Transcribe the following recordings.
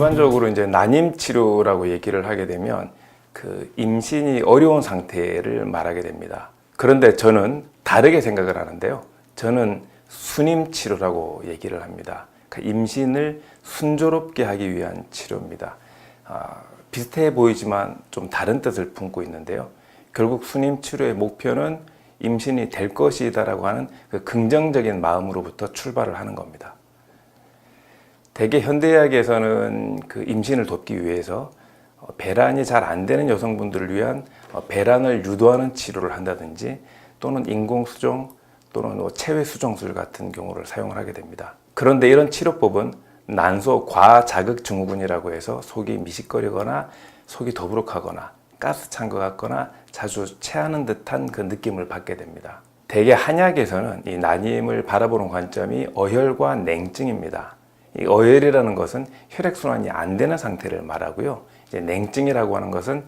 일반적으로 이제 난임 치료라고 얘기를 하게 되면 그 임신이 어려운 상태를 말하게 됩니다. 그런데 저는 다르게 생각을 하는데요. 저는 순임 치료라고 얘기를 합니다. 그러니까 임신을 순조롭게 하기 위한 치료입니다. 비슷해 보이지만 좀 다른 뜻을 품고 있는데요. 결국 순임 치료의 목표는 임신이 될 것이다라고 하는 그 긍정적인 마음으로부터 출발을 하는 겁니다. 대개 현대의학에서는 그 임신을 돕기 위해서 배란이 잘 안 되는 여성분들을 위한 배란을 유도하는 치료를 한다든지 또는 인공수정 또는 체외수정술 같은 경우를 사용을 하게 됩니다. 그런데 이런 치료법은 난소 과자극 증후군이라고 해서 속이 미식거리거나 속이 더부룩하거나 가스 찬 것 같거나 자주 체하는 듯한 그 느낌을 받게 됩니다. 대개 한약에서는 이 난임을 바라보는 관점이 어혈과 냉증입니다. 이 어혈이라는 것은 혈액순환이 안 되는 상태를 말하고요. 이제 냉증이라고 하는 것은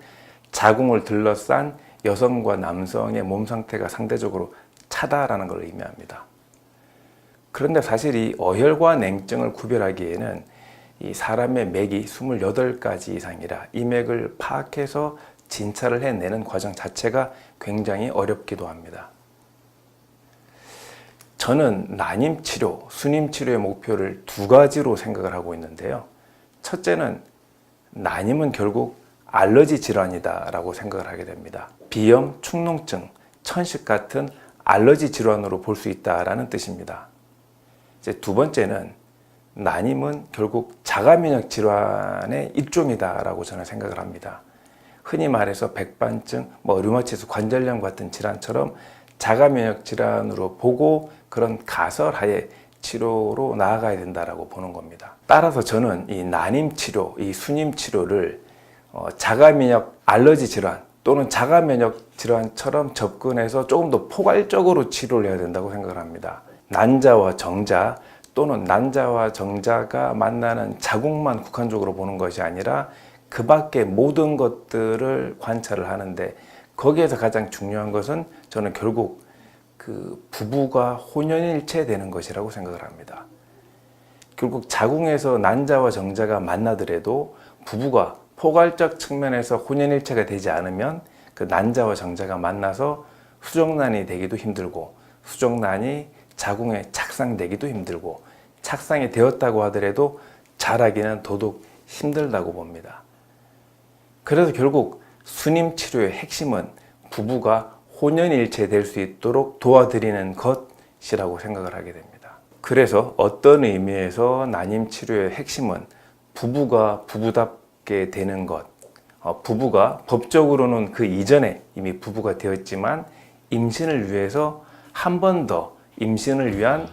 자궁을 둘러싼 여성과 남성의 몸 상태가 상대적으로 차다라는 걸 의미합니다. 그런데 사실 이 어혈과 냉증을 구별하기에는 이 사람의 맥이 28가지 이상이라 이 맥을 파악해서 진찰을 해내는 과정 자체가 굉장히 어렵기도 합니다. 저는 난임 치료, 순임 치료의 목표를 두 가지로 생각을 하고 있는데요. 첫째는 난임은 결국 알러지 질환이다라고 생각을 하게 됩니다. 비염, 축농증, 천식 같은 알러지 질환으로 볼 수 있다라는 뜻입니다. 이제 두 번째는 난임은 결국 자가면역 질환의 일종이다라고 저는 생각을 합니다. 흔히 말해서 백반증, 류마티스 관절염 같은 질환처럼 자가면역 질환으로 보고 그런 가설하에 치료로 나아가야 된다라고 보는 겁니다. 따라서 저는 이 난임 치료, 이 순임 치료를 자가면역 알러지 질환 또는 자가면역 질환처럼 접근해서 조금 더 포괄적으로 치료를 해야 된다고 생각을 합니다. 난자와 정자 또는 난자와 정자가 만나는 자궁만 국한적으로 보는 것이 아니라 그 밖의 모든 것들을 관찰을 하는데 거기에서 가장 중요한 것은 저는 결국 그 부부가 혼연일체 되는 것이라고 생각을 합니다. 결국 자궁에서 난자와 정자가 만나더라도 부부가 포괄적 측면에서 혼연일체가 되지 않으면 그 난자와 정자가 만나서 수정란이 되기도 힘들고 수정란이 자궁에 착상되기도 힘들고 착상이 되었다고 하더라도 자라기는 더더욱 힘들다고 봅니다. 그래서 결국 순임 치료의 핵심은 부부가 혼연일체 될 수 있도록 도와드리는 것이라고 생각을 하게 됩니다. 그래서 어떤 의미에서 난임 치료의 핵심은 부부가 부부답게 되는 것, 부부가 법적으로는 그 이전에 이미 부부가 되었지만 임신을 위해서 한 번 더 임신을 위한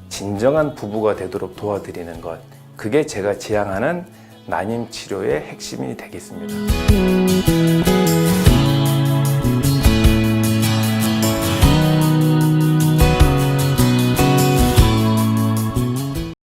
진정한 부부가 되도록 도와드리는 것, 그게 제가 지향하는 난임 치료의 핵심이 되겠습니다.